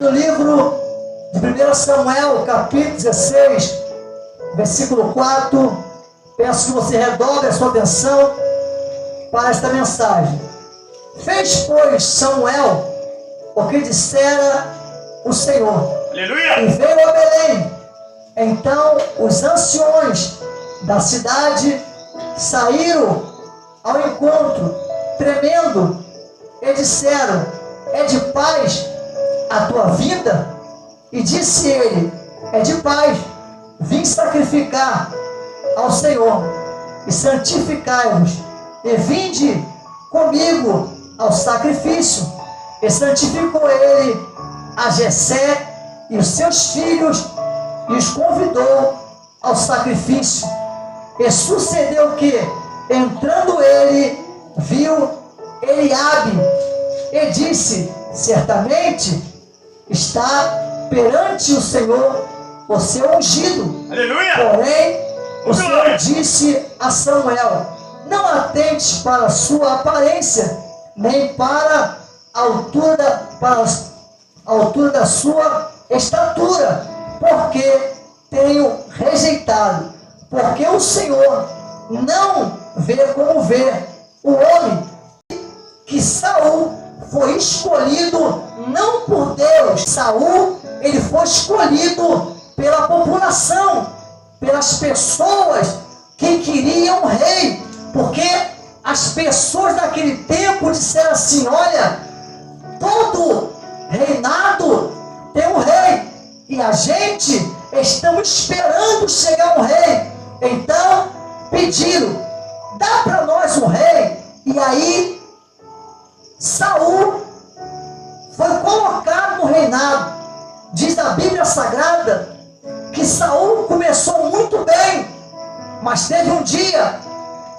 No livro de 1 Samuel, capítulo 16, versículo 4, peço que você redobre a sua atenção para esta mensagem. Fez, pois, Samuel o que dissera o Senhor. Aleluia! E veio a Belém. Então os anciões da cidade saíram ao encontro, tremendo, e disseram: é de paz a tua vida? E disse ele: é de paz, vim sacrificar ao Senhor, e santificai-vos, e vinde comigo ao sacrifício. E santificou ele a Jessé e os seus filhos, e os convidou ao sacrifício. E sucedeu que, entrando ele, viu Eliabe, e disse: certamente está perante o Senhor o seu ungido. Aleluia! Porém, o Senhor disse a Samuel: não atentes para a sua aparência, nem para a altura da sua estatura, porque tenho rejeitado. Porque o Senhor não vê como vê o homem, que Saul foi escolhido não por Deus. Saul, ele foi escolhido pela população, pelas pessoas que queriam um rei, porque as pessoas daquele tempo disseram assim: olha, todo reinado tem um rei, e a gente estamos esperando chegar um rei. Então pediram: dá para nós um rei. E aí Saul foi colocado no reinado. Diz a Bíblia Sagrada que Saul começou muito bem, mas teve um dia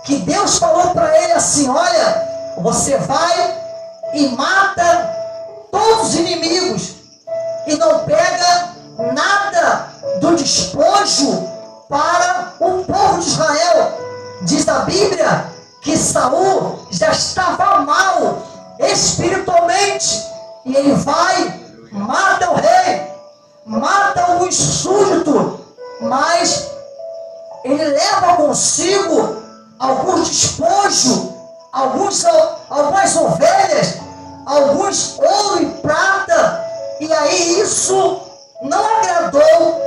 que Deus falou para ele assim: olha, você vai e mata todos os inimigos, e não pega nada do despojo para o povo de Israel. Diz a Bíblia que Saul já estava mal espiritualmente, e ele vai, mata o rei, mata os súditos, mas ele leva consigo alguns despojos, algumas ovelhas, alguns ouro e prata. E aí isso não agradou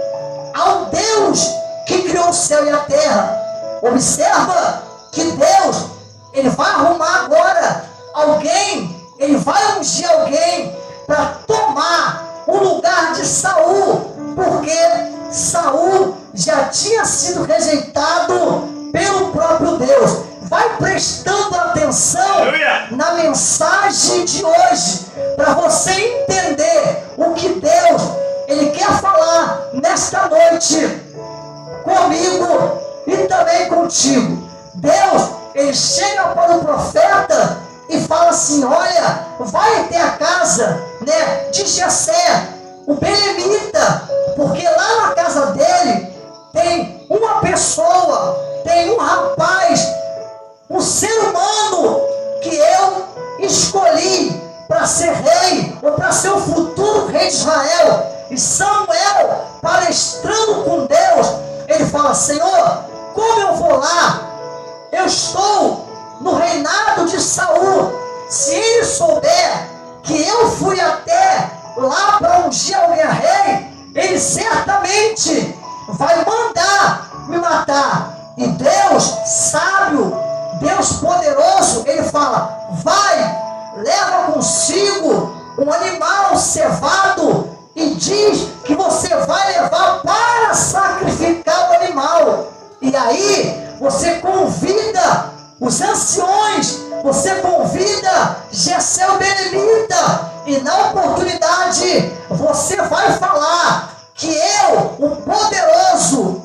ao Deus que criou o céu e a terra. Observa que Deus, ele vai arrumar agora alguém, ele vai ungir alguém para tomar o lugar de Saul, porque Saul já tinha sido rejeitado pelo próprio Deus. Vai prestando atenção na mensagem de hoje, para você entender o que Deus, ele quer falar nesta noite comigo e também contigo. Deus, ele chega para o profeta e fala assim: olha, vai até a casa, de Jessé, o belemita, porque lá na casa dele tem uma pessoa, tem um rapaz, um ser humano que eu escolhi para ser rei, ou para ser o futuro rei de Israel. E Samuel, palestrando com Deus, ele fala: Senhor, como eu vou lá? Eu estou no reinado de Saul. Se ele souber que eu fui até lá para ungir alguém a rei, ele certamente vai mandar me matar. E Deus sábio, Deus poderoso, ele fala: vai, leva consigo um animal cevado, e diz que você vai levar para sacrificar o animal. E aí você convida os anciões, você convida Jessé o belemita, e na oportunidade você vai falar que eu, o poderoso,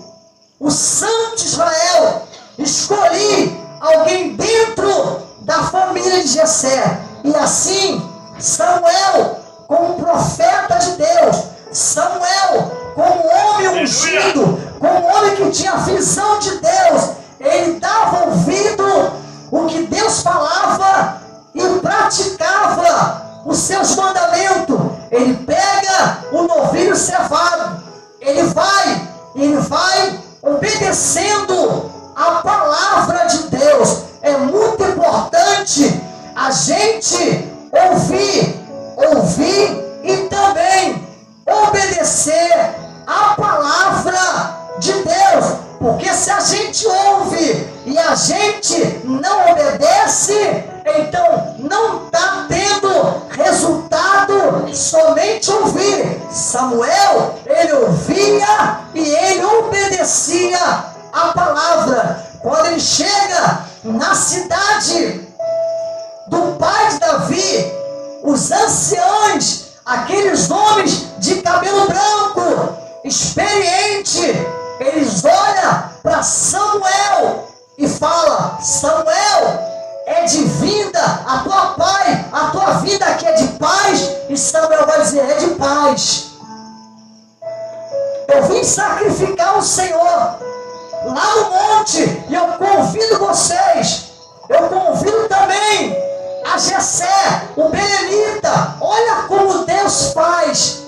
o santo de Israel, escolhi alguém dentro da família de Jessé. E assim Samuel, como profeta de Deus, Samuel, como homem ungido, como homem que tinha a visão de Deus, ele dava ouvido o que Deus falava e praticava os seus mandamentos. Ele pega vai obedecendo a palavra de Deus. É muito importante a gente ouvir e também obedecer a palavra de Deus. Porque se a gente ouve e a gente não obedece, então não está tendo resultado somente ouvir. Samuel, ele ouvia e ele obedecia a palavra. Quando ele chega na cidade do pai de Davi, os anciãos, aqueles homens de cabelo branco, experiente, eles olham para Samuel e falam: Samuel, é de vida a tua vida aqui é de paz? E Samuel vai dizer: é de paz. Eu vim sacrificar o Senhor lá no monte, e eu convido vocês, eu convido também a Jessé, o belemita. Olha como Deus faz,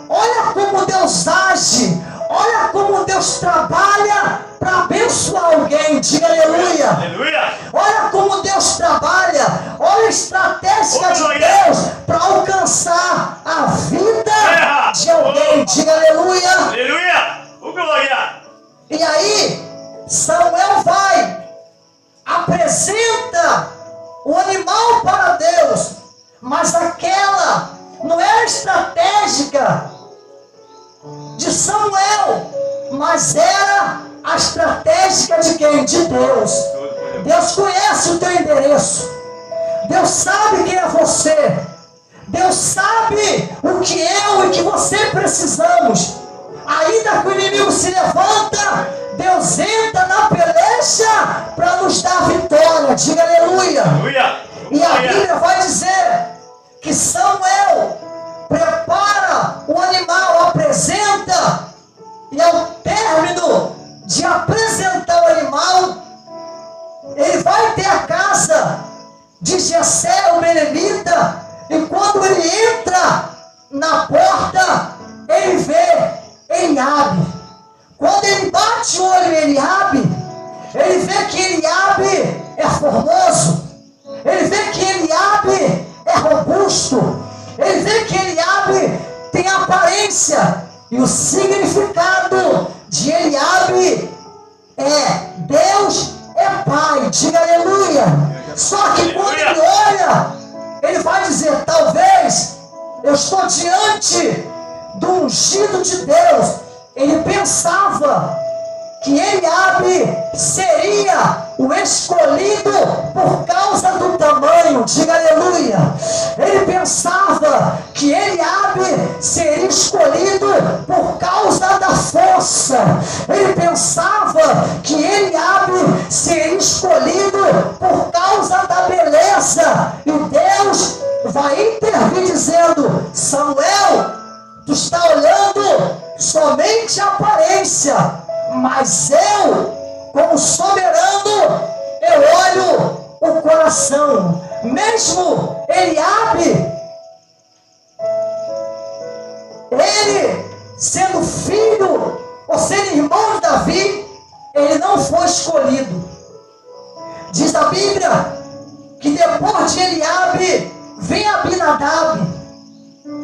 olha como Deus age, olha como Deus trabalha para abençoar alguém. Diga aleluia. Aleluia. Olha como Deus trabalha, olha a estratégia de Deus para alcançar a vida de alguém. Diga aleluia. Aleluia. Glória. E aí Samuel vai, apresenta o animal para Deus, mas aquela não era estratégica de Samuel, mas era a estratégia de quem? De Deus. Deus conhece o teu endereço, Deus sabe quem é você, Deus sabe o que eu e que você precisamos. Ainda que o inimigo se levanta, Deus entra na peleja para nos dar vitória. Diga aleluia. Aleluia. E a Bíblia vai dizer que Samuel prepara o animal, apresenta, e ao término de apresentar o animal, ele vai até a casa de Jessé, o belemita, e quando ele entra na porta, ele vê Eliabe. Quando ele bate o olho em Eliabe, ele vê que Eliabe é formoso, ele vê que Eliabe é robusto, ele vê que Eliabe tem aparência, e o significado de Eliabe é Deus é Pai. Diga aleluia. Só que quando ele olha, ele vai dizer: talvez eu estou diante do ungido de Deus. Ele pensava que Eliabe seria o escolhido por causa do tamanho. Diga aleluia. Ele pensava que Eliabe seria escolhido por causa da força. Ele pensava que Eliabe seria escolhido por causa da beleza. E Deus vai intervir dizendo: Samuel, tu está olhando somente a aparência, mas eu, como soberano, eu olho o coração. Mesmo Eliabe, ele sendo filho ou sendo irmão de Davi, ele não foi escolhido. Diz a Bíblia que depois de Eliabe vem Abinadab,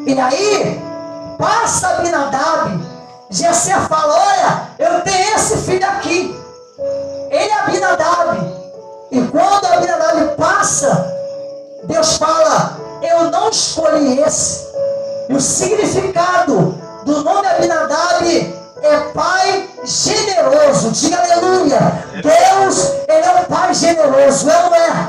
e aí passa Abinadab. Jessé fala: olha, eu tenho esse filho aqui, ele é Abinadab. E quando Abinadab passa, Deus fala: eu não escolhi esse. E o significado do nome Abinadab é pai generoso. Diga aleluia. Deus, ele é um pai generoso, não é?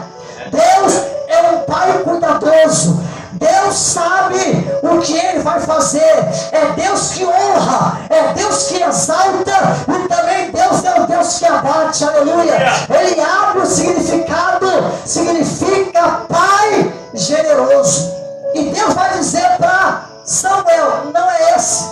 Deus é um pai cuidadoso. Deus sabe o que ele vai fazer. É Deus que honra, é Deus que exalta, e também Deus é o Deus que abate. Aleluia. Ele abre o significado, significa pai generoso. E Deus vai dizer para Samuel: não é esse,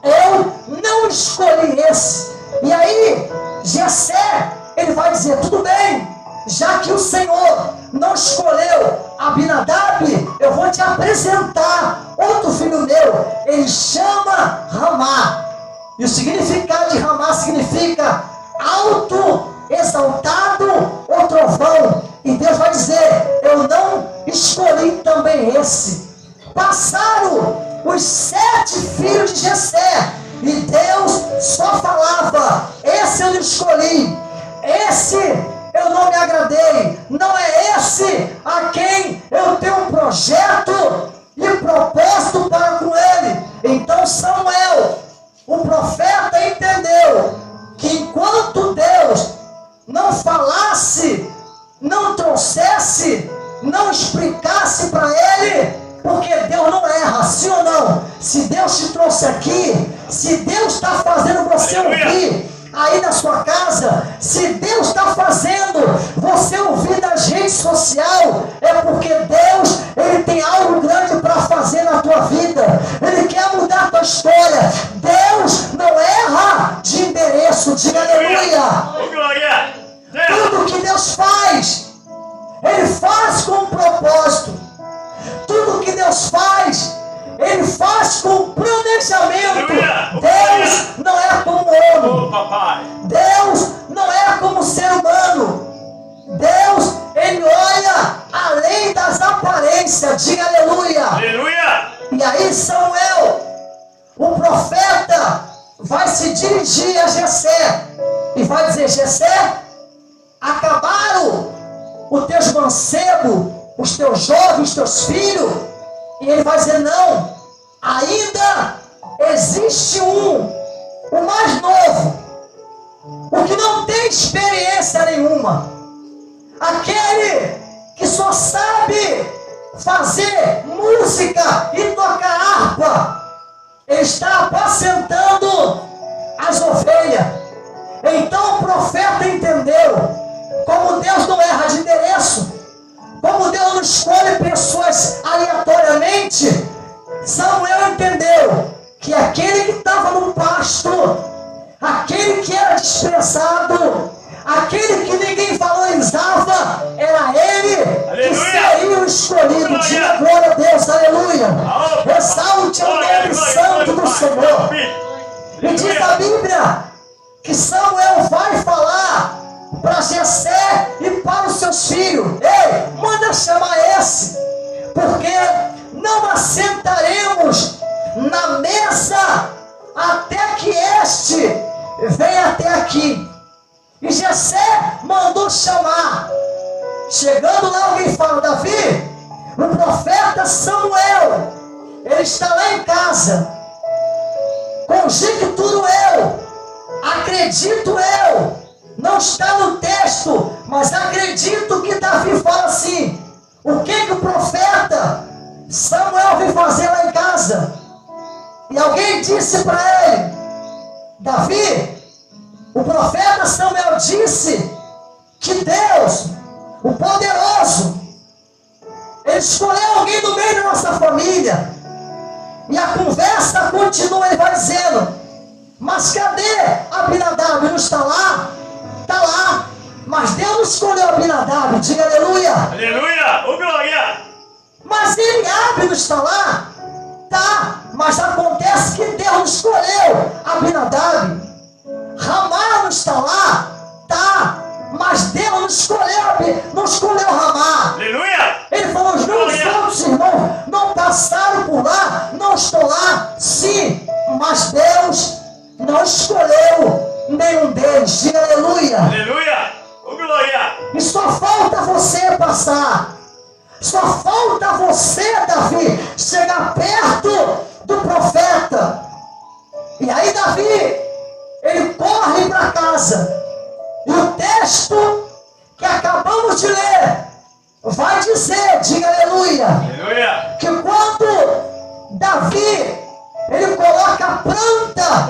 eu não escolhi esse. E aí Jessé, ele vai dizer: tudo bem, já que o Senhor não escolheu Abinadab, eu vou te apresentar outro filho meu. Ele chama Ramá. E o significado de Ramá significa alto, exaltado ou trovão. E Deus vai dizer: eu não escolhi também esse. Passaram os 7 filhos de Jessé, e Deus só falava: esse eu não escolhi, esse eu não me agradei, não é esse a quem eu tenho um projeto e propósito para com ele. Então Samuel, o profeta, entendeu que enquanto Deus não falasse, não trouxesse, não explicasse para ele, porque Deus não erra, sim ou não? Se Deus te trouxe aqui, se Deus está fazendo você ouvir aí na sua casa, se Deus está fazendo você ouvir nas redes sociais, é porque Deus, Ele tem algo grande para fazer na tua vida. Ele quer mudar a tua história. Deus não erra de endereço. Diga aleluia. Tudo que Deus faz, Ele faz com um propósito. Tudo que Deus faz, Ele faz com planejamento. Deus não é como homem. Deus não é como ser humano. Deus, Ele olha além das aparências. Diga aleluia. E aí Samuel, o profeta, vai se dirigir a Jessé e vai dizer: Jessé, acabaram os teus mancebos, os teus jovens, os teus filhos. E ele vai dizer: não, ainda existe o mais novo, o que não tem experiência nenhuma, aquele que só sabe fazer música e tocar harpa. Ele está apacentando as ovelhas. Então o profeta entendeu, como Deus não erra de endereço, como Deus não escolhe pessoas aleatoriamente, Samuel entendeu que aquele que estava no pasto, aquele que era desprezado, aquele que ninguém valorizava, era ele que seria o escolhido. Diga glória a Deus, aleluia. Exalte o nome santo do Senhor. E diz a Bíblia que Samuel vai falar para Jessé e para os seus filhos: ei, manda chamar esse, porque não assentaremos na mesa até que este venha até aqui. E Jessé mandou chamar. Chegando lá, alguém fala: Davi, o profeta Samuel, ele está lá em casa. Conjecturo eu, acredito eu, não está no texto, mas acredito que Davi fala assim: o que o profeta Samuel veio fazer lá em casa? E alguém disse para ele: Davi, o profeta Samuel disse que Deus, o poderoso, Ele escolheu alguém do meio da nossa família. E a conversa continua, ele vai dizendo: mas cadê Abinadab? Não está lá? Está lá. Mas Deus não escolheu Abinadab. Diga aleluia. Aleluia. Ô glória. Mas Eliabe não está lá? Tá. Mas acontece que Deus não escolheu Abinadab. Ramá não está lá? Tá. Mas Deus não escolheu Ramá. Aleluia. Ele falou: os meus outros irmãos não passaram por lá, não estou lá. Sim, mas Deus não escolheu nenhum deles. Diga aleluia. Aleluia. Ô glória. E só falta você passar. Só falta você, Davi, chegar perto do profeta. E aí Davi, ele corre para casa. E o texto que acabamos de ler vai dizer, diga aleluia, aleluia, que quando Davi, ele coloca a planta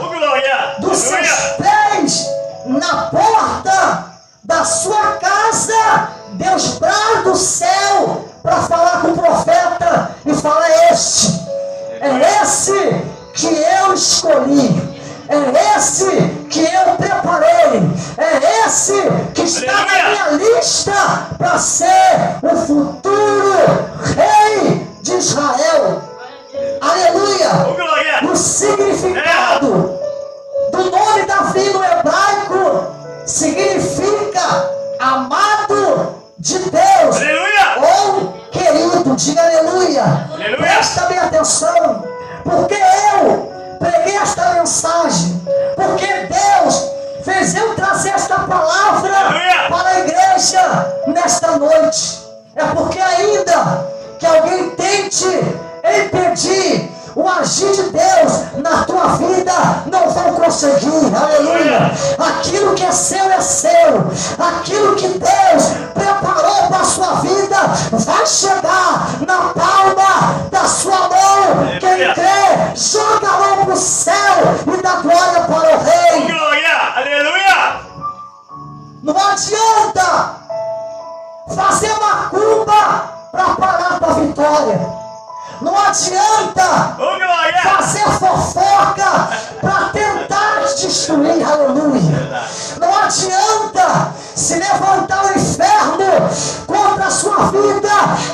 dos seus pés na porta da sua casa, Deus brada do céu para falar com o profeta e fala: é esse que eu escolhi, é esse que eu preparei, é esse que está na minha lista para ser o futuro rei de Israel. Aleluia! O significado de Deus. Aleluia. Ou querido, diga aleluia. Aleluia. Presta bem atenção, porque eu preguei esta mensagem, porque Deus fez eu trazer esta palavra Aleluia. para a igreja nesta noite. É porque ainda que alguém tente impedir o agir de Deus na tua vida, não vão conseguir. Aleluia. Aquilo que é seu, aquilo que Deus preparou para a sua vida vai chegar na palma da sua mão. Quem crê, joga a mão para o céu e dá glória para o Rei. Glória. Aleluia. Não adianta fazer macumba para parar a tua vitória. Não adianta fazer fofoca para tentar te destruir. Aleluia. Não adianta se levantar o inferno contra a sua vida,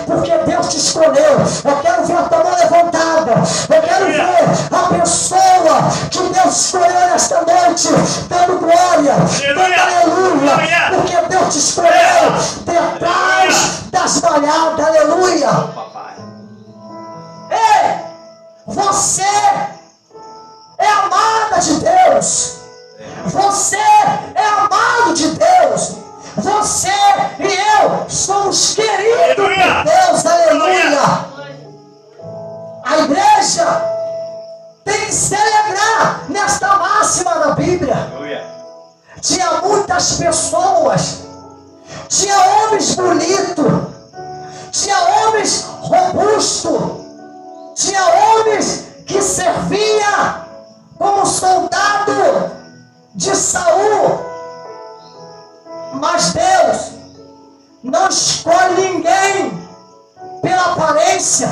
porque Deus te escolheu. Eu quero ver a tua mão levantada. Eu quero ver a pessoa que Deus escolheu nesta noite dando glória, dando aleluia, porque Deus te escolheu detrás das malhadas. Aleluia. Ei, você é amada de Deus. Você é amado de Deus. Você e eu somos queridos por Deus. Aleluia. A igreja tem que se alegrar nesta máxima da Bíblia. Tinha muitas pessoas, tinha homens bonitos, tinha homens robustos, tinha homens que servia como soldado de Saul. Mas Deus não escolhe ninguém pela aparência.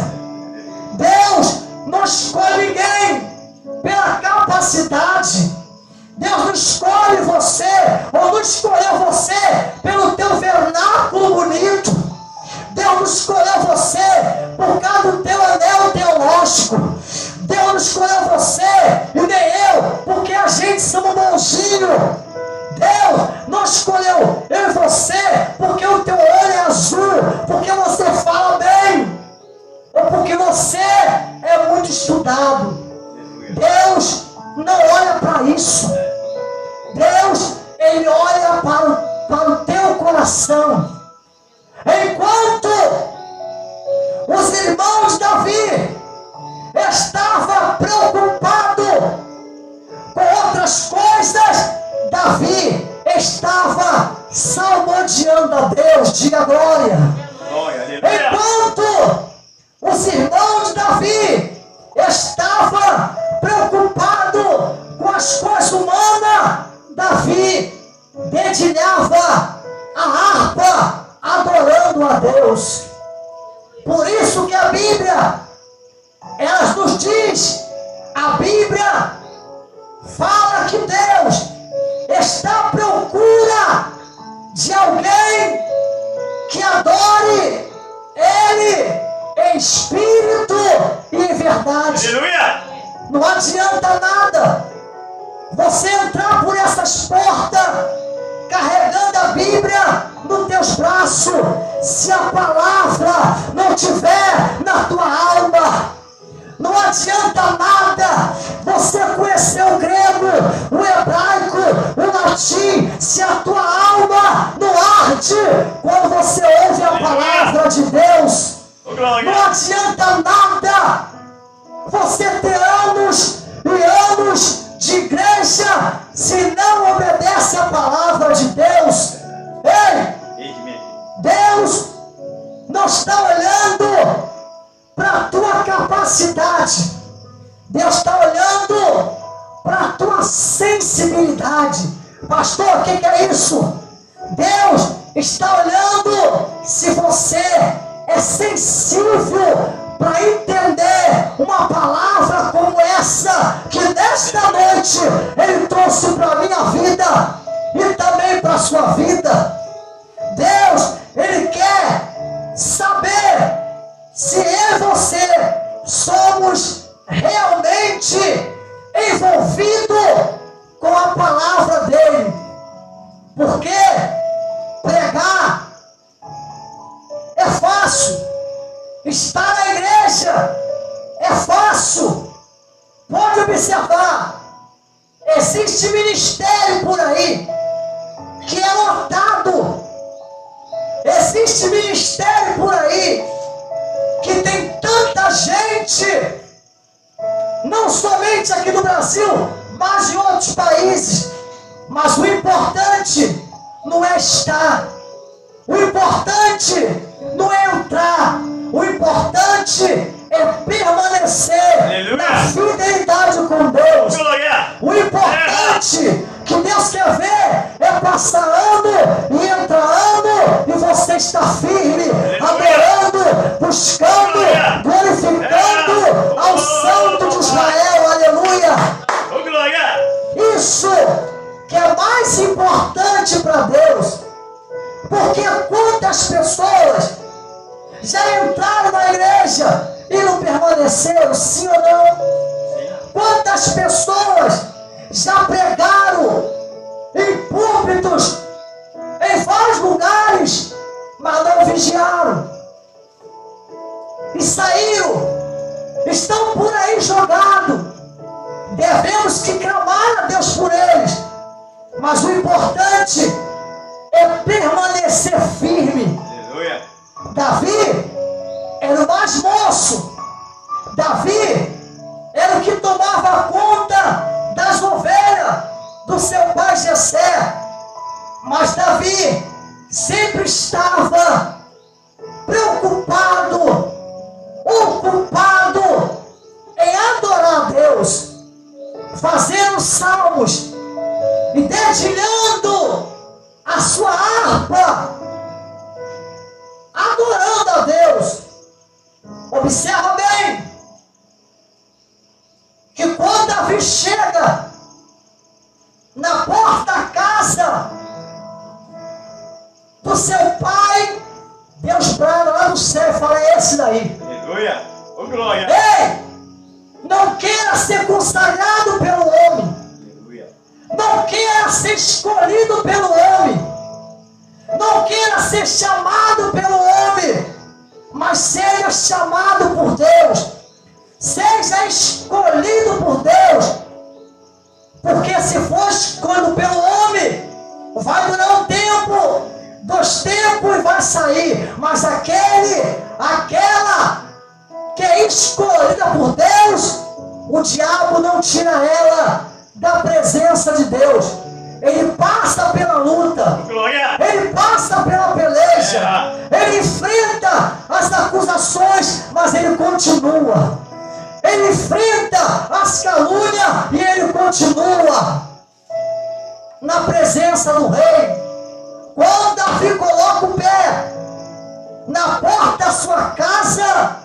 Deus não escolhe ninguém pela capacidade. Deus não escolhe você, ou não escolheu você pelo teu vernáculo bonito. Deus não escolheu você por causa do teu anel teológico. Deus não escolheu você e nem eu porque a gente somos bonzinhos. Deus não escolheu eu e você porque o teu olho é azul, porque você fala bem, ou porque você é muito estudado. Deus não olha para isso. Deus, Ele olha para o teu coração. Enquanto os irmãos de Davi estavam preocupados com outras coisas, Davi estava salmodiando a Deus. Diga glória. Enquanto os irmãos de Davi estavam preocupados com as coisas humanas, Davi dedilhava a harpa adorando a Deus. Por isso que a Bíblia, ela nos diz, a Bíblia fala que Deus está à procura de alguém que adore Ele em espírito e em verdade. Aleluia. Não adianta nada você entrar por essas portas carregando a Bíblia nos teus braços, se a palavra não tiver na tua alma. Não adianta nada você conhecer o grego, o hebraico, o latim, se a tua alma não arde quando você ouve a palavra de Deus. Não adianta nada você ter anos e anos de igreja se não obedece a palavra de Deus. Ei, Deus não está olhando para a tua capacidade. Deus está olhando para a tua sensibilidade. Pastor, o que é isso? Deus está olhando se você é sensível para entender uma palavra como essa, que nesta noite Ele trouxe para a minha vida e também para a sua vida. Deus, Ele quer saber se eu e você somos realmente envolvidos com a palavra dEle. Porque pregar Estar na igreja é fácil. Pode observar. Existe ministério por aí que é lotado. Existe ministério por aí que tem tanta gente, não somente aqui no Brasil, mas em outros países. Mas o importante não é estar. O importante não é entrar. O importante é permanecer. Aleluia. Na fidelidade com Deus. Glória. O importante que Deus quer ver é passar ano e entrar ano e você está firme, adorando, buscando, glorificando ao Santo de Israel. Aleluia! Oh, glória. Isso que é mais importante para Deus. Porque quantas pessoas já entraram na igreja e não permaneceram, sim ou não? Quantas pessoas já pregaram em púlpitos, em vários lugares, mas não vigiaram e saíram, estão por aí jogados. Devemos que clamar a Deus por eles, mas o importante é permanecer firme. Aleluia. Davi era o mais moço. Davi era o que tomava conta das ovelhas do seu pai Jessé. Mas Davi sempre estava preocupado, ocupado em adorar a Deus, fazendo salmos e dedilhando a sua harpa, adorando a Deus. Observa bem que quando Davi chega na porta da casa do seu pai, Deus brada lá do céu e fala: é esse daí. Aleluia. Oh, glória. Ei, não queira ser consagrado pelo homem. Aleluia. Não queira ser escolhido pelo homem. Não queira ser chamado pelo homem, mas seja chamado por Deus. Seja escolhido por Deus. Porque se for escolhido pelo homem, vai durar um tempo, 2 tempos e vai sair. Mas aquela que é escolhida por Deus, o diabo não tira ela da presença de Deus. Ele passa pela luta, Glória. ele passa pela peleja, ele enfrenta as acusações, mas ele continua. Ele enfrenta as calúnias e ele continua na presença do rei. Quando Davi coloca o pé na porta da sua casa,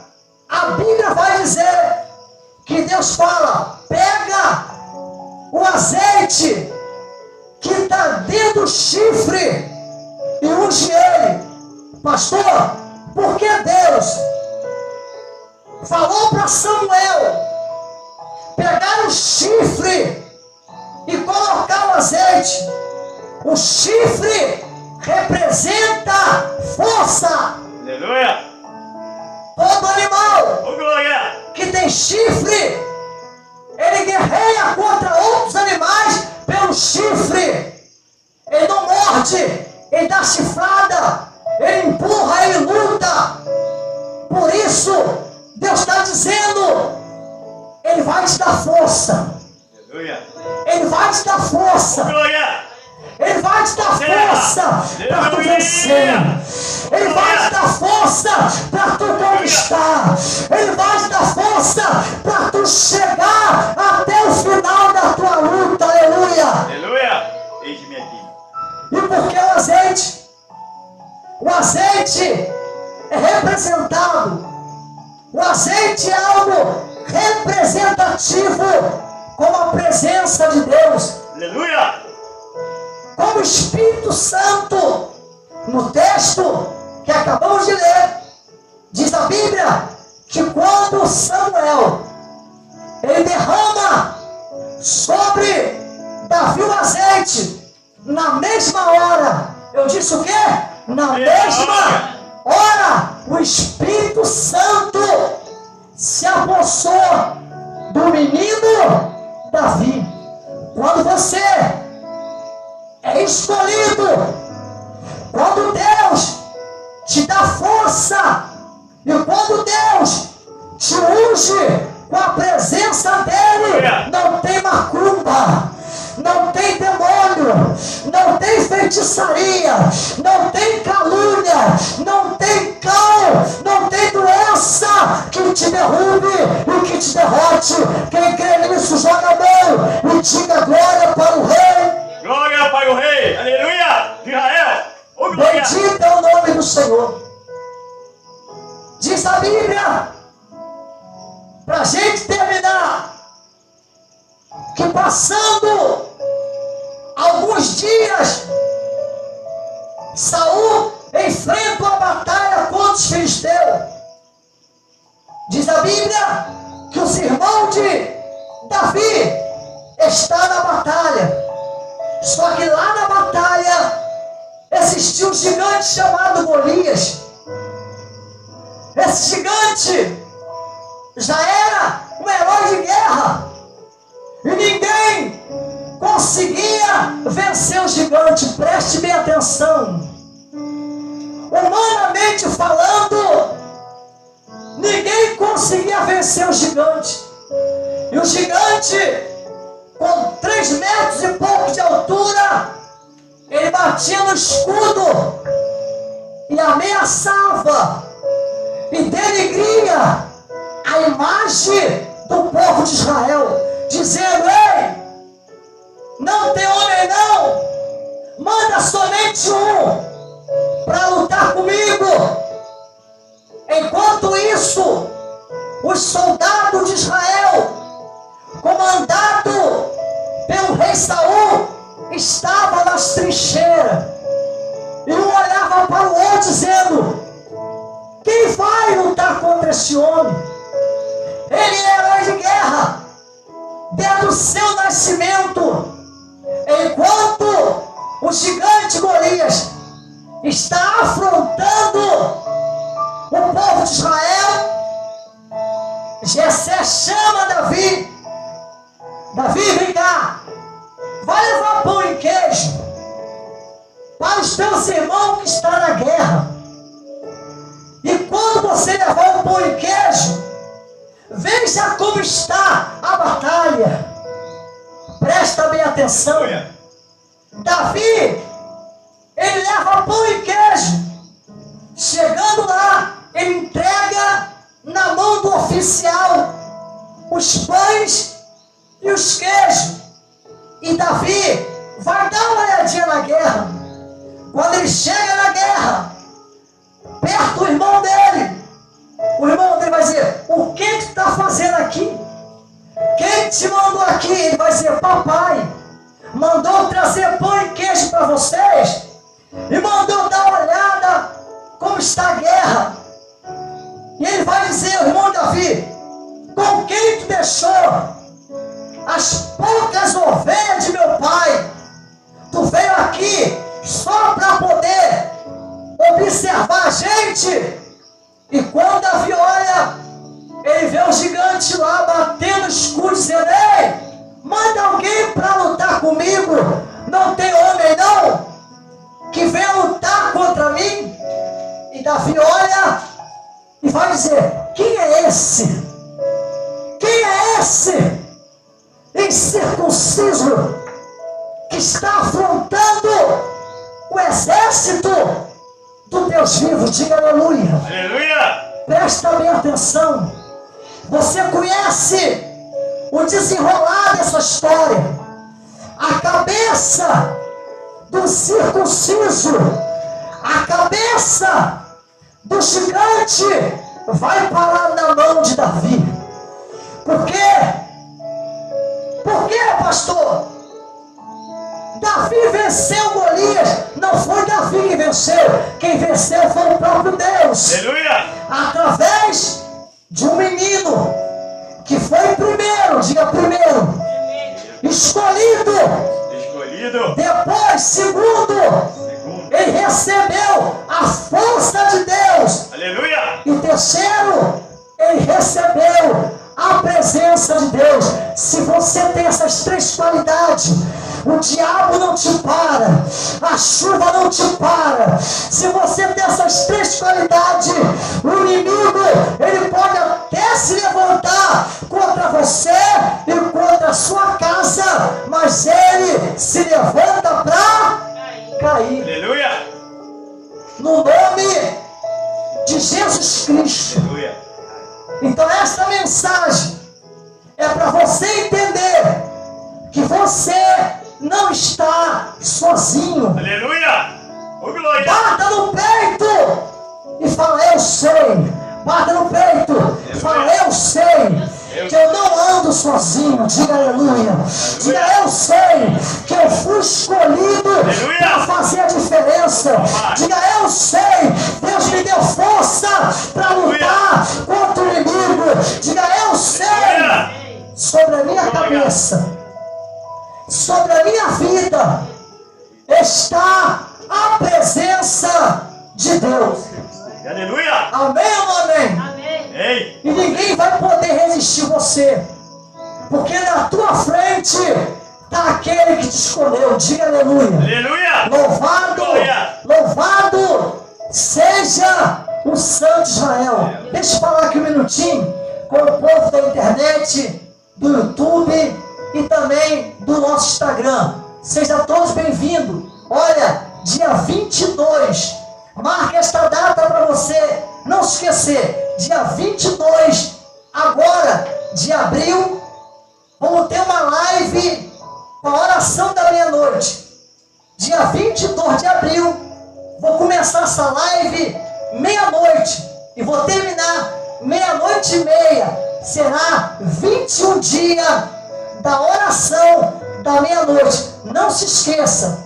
a Bíblia vai dizer que Deus fala: pega o azeite que está dentro do chifre e unge ele. Pastor, por que Deus falou para Samuel pegar o chifre e colocar o azeite? O chifre representa força. Aleluia. Todo animal Oh, glória. que tem chifre, ele guerreia contra outros animais pelo chifre. Ele não morde, ele dá chifrada, ele empurra, ele luta. Por isso, Deus está dizendo: ele vai te dar força. Aleluia. Ele vai te dar força. Oh, glória. Ele vai te dar força para tu vencer. Ele vai te dar força para tu conquistar. Ele vai te dar força para tu chegar até o final da tua luta. Aleluia. Aleluia. Eis-me aqui. E por que o azeite? O azeite é representado. O azeite é algo representativo como a presença de Deus. Aleluia. Como o Espírito Santo, no texto que acabamos de ler, diz a Bíblia que quando Samuel ele derrama sobre Davi o azeite, na mesma hora, eu disse o quê? Na mesma hora, o Espírito Santo se apossou do menino Davi. Quando você é escolhido, quando Deus te dá força e quando Deus te unge com a presença dele, não tem macumba, não tem demônio, não tem feitiçaria, não tem calúnia, não tem cal, não tem doença que te derrube e que te derrote. Quem crê nisso, joga a mão e diga glória para o Rei. Glória para o Rei. Aleluia. Israel. Oh, glória. Bendito é o nome do Senhor. Diz a Bíblia, para a gente terminar, que passando alguns dias, Saul enfrenta uma batalha contra os filisteus. Diz a Bíblia que os irmãos de Davi estão na batalha. Só que lá na batalha existia um gigante chamado Golias. Esse gigante já era um herói de guerra e ninguém conseguia vencer o gigante. Preste bem atenção. Humanamente falando, ninguém conseguia vencer o gigante. E o gigante, com 3 metros e pouco de altura, ele batia no escudo e ameaçava e denegria a imagem do povo de Israel, dizendo: ei, não tem homem não, manda somente um para lutar comigo. Enquanto isso, os soldados de Israel, comandado pelo rei Saul, estavam nas trincheiras e um olhava para o outro dizendo: quem vai lutar contra esse homem? Ele é herói de guerra desde o seu nascimento. Enquanto o gigante Golias está afrontando o povo de Israel, Jessé chama Davi: Davi, vem cá, vai levar pão e queijo para os teus irmãos que estão na guerra. E quando você levar o pão e queijo, veja como está a batalha. Presta bem atenção. Davi, ele leva pão e queijo. Chegando lá, ele entrega na mão do oficial os pães e os queijos. E Davi vai dar uma olhadinha na guerra. Quando ele chega na guerra, perto do irmão dele, o irmão dele vai dizer: o que tu está fazendo aqui? Quem te mandou aqui? Ele vai dizer: papai mandou trazer pão e queijo para vocês e mandou dar uma olhada como está a guerra. E ele vai dizer: o irmão Davi, com quem tu deixou as poucas ovelhas de meu pai? Tu veio aqui só para poder observar a gente. E quando Davi olha, ele vê o gigante lá batendo escudo, dizendo: ei, manda alguém para lutar comigo. Não tem homem não que venha lutar contra mim? E Davi olha e vai dizer: quem é esse? Quem é esse incircunciso que está afrontando o exército do Deus vivo? Diga aleluia. Aleluia. Presta bem atenção. Você conhece o desenrolar dessa história. A cabeça do circunciso, a cabeça do gigante vai parar na mão de Davi. Por quê? Por quê, pastor? Davi venceu Golias. Não foi Davi que venceu. Quem venceu foi o próprio Deus. Aleluia. Através de um menino que foi primeiro, diga primeiro, escolhido, Escolhido. depois segundo, ele recebeu a força de Deus. Aleluia. E terceiro, ele recebeu a presença de Deus. Se você tem essas três qualidades, o diabo não te para, a chuva não te para. Se você tem essas três qualidades, o inimigo, ele pode até se levantar contra você e contra a sua casa, mas ele se levanta para cair. Aleluia. No nome de Jesus Cristo. Aleluia. Então esta mensagem é para você entender que você não está sozinho. Aleluia. Ô glória. Bata no peito e fala: eu sei. Bata no peito e fala: eu sei que eu não ando sozinho. Diga aleluia. Diga: eu sei que eu fui escolhido para fazer a diferença. Diga: eu sei, Deus me deu força para lutar contra o inimigo. Diga: eu sei. Sobre a minha cabeça, sobre a minha vida, está a presença de Deus. Aleluia. Amém ou não amém? Amém. Ei. E ninguém vai poder resistir você, porque na tua frente está aquele que te escolheu. Diga aleluia. Aleluia. Louvado, Glória. louvado seja o Santo Israel. Deixa eu falar aqui um minutinho com o povo da internet, do YouTube e também do nosso Instagram. Sejam todos bem-vindos. Olha, dia 22, marque esta data para você não se esquecer. Dia 22, agora, de abril, vamos ter uma live com a oração da meia-noite. Dia 22 de abril, vou começar essa live meia-noite e vou terminar meia-noite e meia. Será 21 dias da oração da meia-noite. Não se esqueça.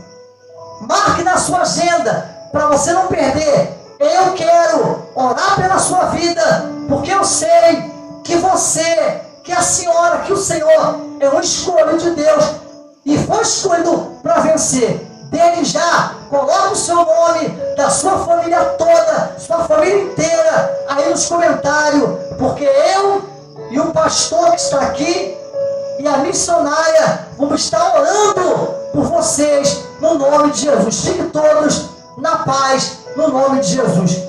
Marque na sua agenda para você não perder. Eu quero orar pela sua vida, porque eu sei que você, que a senhora, que o Senhor é um escolhido de Deus e foi escolhido para vencer. Desde já, coloque o seu nome, da sua família toda, sua família inteira, aí nos comentários, porque eu e o pastor que está aqui e a missionária vamos estar orando por vocês no nome de Jesus. Fiquem todos na paz, no nome de Jesus.